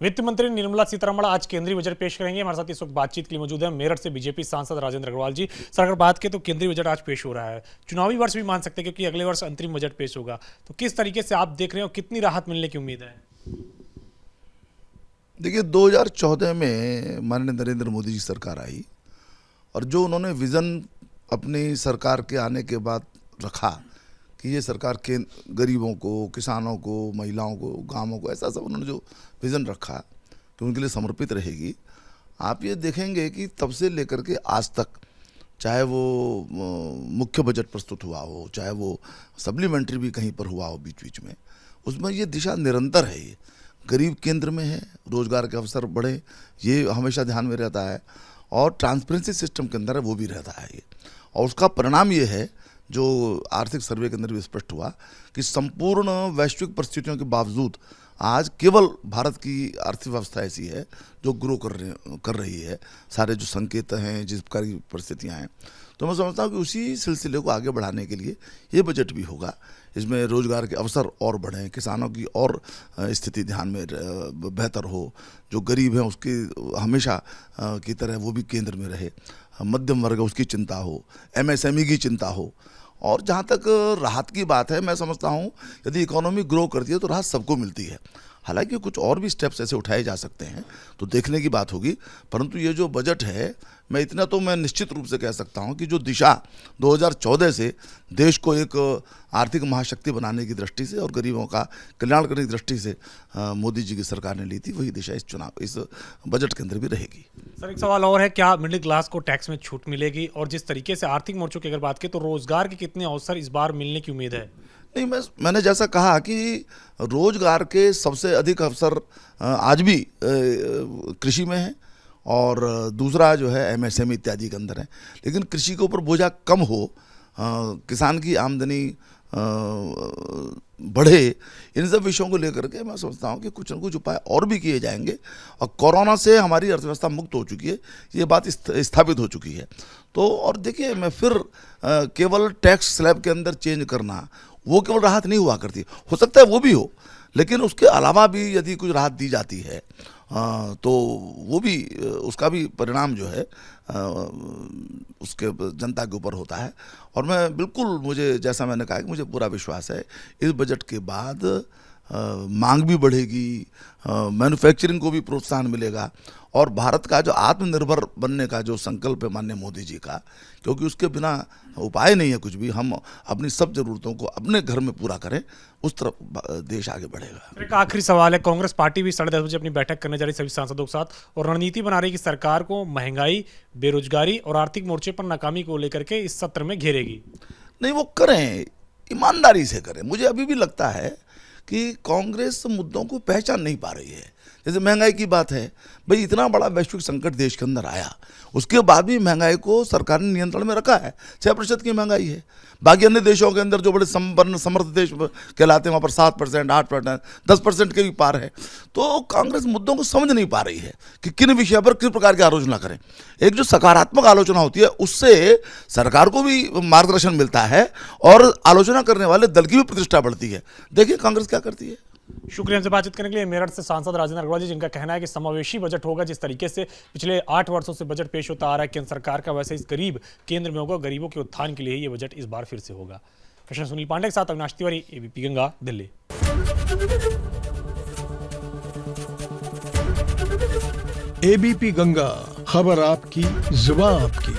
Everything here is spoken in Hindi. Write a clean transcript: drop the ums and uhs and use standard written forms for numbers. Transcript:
वित्त मंत्री निर्मला सीतारमण आज केंद्रीय बजट पेश करेंगे। हमारे साथ इस वक्त बातचीत के लिए मौजूद है मेरठ से बीजेपी सांसद राजेंद्र अग्रवाल जी। सर, अगर बात करें तो केंद्रीय बजट आज पेश हो रहा है, चुनावी वर्ष भी मान सकते हैं क्योंकि अगले वर्ष अंतरिम बजट पेश होगा, तो किस तरीके से आप देख रहे हो, कितनी राहत मिलने की उम्मीद है? देखिए, 2014 में माननीय नरेंद्र मोदी जी सरकार आई और जो उन्होंने विज़न अपनी सरकार के आने के बाद रखा कि ये सरकार के गरीबों को, किसानों को, महिलाओं को, गाँवों को, ऐसा सब उन्होंने जो विज़न रखा कि उनके लिए समर्पित रहेगी। आप ये देखेंगे कि तब से लेकर के आज तक, चाहे वो मुख्य बजट प्रस्तुत हुआ हो, चाहे वो सप्लीमेंट्री भी कहीं पर हुआ हो बीच बीच में, उसमें ये दिशा निरंतर है। ये गरीब केंद्र में है, रोजगार के अवसर बढ़े, ये हमेशा ध्यान में रहता है, और ट्रांसपेरेंसी सिस्टम के अंदर है वो भी रहता है ये। और उसका परिणाम ये है जो आर्थिक सर्वे के अंदर भी स्पष्ट हुआ कि संपूर्ण वैश्विक परिस्थितियों के बावजूद आज केवल भारत की अर्थव्यवस्था ऐसी है जो ग्रो कर रही है। सारे जो संकेत हैं, जिस प्रकार की परिस्थितियाँ हैं, तो मैं समझता हूँ कि उसी सिलसिले को आगे बढ़ाने के लिए ये बजट भी होगा। इसमें रोजगार के अवसर और बढ़ें, किसानों की और स्थिति ध्यान में बेहतर हो, जो गरीब हैं उसकी हमेशा की तरह वो भी केंद्र में रहे, मध्यम वर्ग उसकी चिंता हो, एमएसएमई की चिंता हो। और जहाँ तक राहत की बात है, मैं समझता हूँ यदि इकोनॉमी ग्रो करती है तो राहत सबको मिलती है। हालांकि कुछ और भी स्टेप्स ऐसे उठाए जा सकते हैं तो देखने की बात होगी, परंतु ये जो बजट है, मैं निश्चित रूप से कह सकता हूँ कि जो दिशा 2014 से देश को एक आर्थिक महाशक्ति बनाने की दृष्टि से और गरीबों का कल्याण करने की दृष्टि से मोदी जी की सरकार ने ली थी, वही दिशा इस बजट के अंदर भी रहेगी। सर, एक सवाल और है, क्या मिडिल क्लास को टैक्स में छूट मिलेगी? और जिस तरीके से आर्थिक मोर्चों की अगर बात करें तो रोजगार के कितने अवसर इस बार मिलने की उम्मीद है? नहीं, मैंने जैसा कहा कि रोजगार के सबसे अधिक अवसर आज भी कृषि में है और दूसरा जो है एमएसएमई इत्यादि के अंदर है। लेकिन कृषि के ऊपर बोझा कम हो, किसान की आमदनी बढ़े, इन सब विषयों को लेकर के मैं सोचता हूँ कि कुछ न कुछ उपाय और भी किए जाएंगे। और कोरोना से हमारी अर्थव्यवस्था मुक्त हो चुकी है, ये बात स्थापित हो चुकी है। तो और देखिए, मैं फिर केवल टैक्स स्लैब के अंदर चेंज करना वो केवल राहत नहीं हुआ करती, हो सकता है वो भी हो, लेकिन उसके अलावा भी यदि कुछ राहत दी जाती है तो वो भी उसका भी परिणाम जो है उसके जनता के ऊपर होता है। और मैं बिल्कुल, मुझे जैसा मैंने कहा कि मुझे पूरा विश्वास है इस बजट के बाद मांग भी बढ़ेगी, मैन्युफैक्चरिंग को भी प्रोत्साहन मिलेगा, और भारत का जो आत्मनिर्भर बनने का जो संकल्प है माननीय मोदी जी का, क्योंकि उसके बिना उपाय नहीं है कुछ भी, हम अपनी सब जरूरतों को अपने घर में पूरा करें, उस तरफ देश आगे बढ़ेगा। एक आखिरी सवाल है, कांग्रेस पार्टी भी 10:30 बजे अपनी बैठक करने जा रही सभी सांसदों के साथ और रणनीति बना रही कि सरकार को महंगाई, बेरोजगारी और आर्थिक मोर्चे पर नाकामी को लेकर के इस सत्र में घेरेगी। नहीं, वो करें, ईमानदारी से करें। मुझे अभी भी लगता है कि कांग्रेस मुद्दों को पहचान नहीं पा रही है। जैसे महंगाई की बात है, भाई इतना बड़ा वैश्विक संकट देश के अंदर आया, उसके बाद भी महंगाई को सरकार ने नियंत्रण में रखा है। 6% की महंगाई है। बाकी अन्य देशों के अंदर जो बड़े संपन्न समर्थ देश कहलाते हैं, वहाँ पर 7%, 8%, 10% के भी पार है। तो कांग्रेस मुद्दों को समझ नहीं पा रही है कि किन विषय पर किस प्रकार की आलोचना करें। एक जो सकारात्मक आलोचना होती है उससे सरकार को भी मार्गदर्शन मिलता है और आलोचना करने वाले दल की भी प्रतिष्ठा बढ़ती है। देखिए कांग्रेस क्या करती है। शुक्रिया हमसे बातचीत करने के लिए मेरठ से सांसद राजेंद्र अग्रवाल जी, जिनका कहना है कि समावेशी बजट होगा। जिस तरीके से पिछले 8 वर्षों से बजट पेश होता आ रहा है केंद्र सरकार का, वैसे इस गरीब केंद्र में होगा, गरीबों के उत्थान के लिए ये बजट इस बार फिर से होगा। कृष्ण सुनील पांडे के साथ अविनाश तिवारी, एबीपी गंगा, दिल्ली। एबीपी गंगा, खबर आपकी, जुबान आपकी।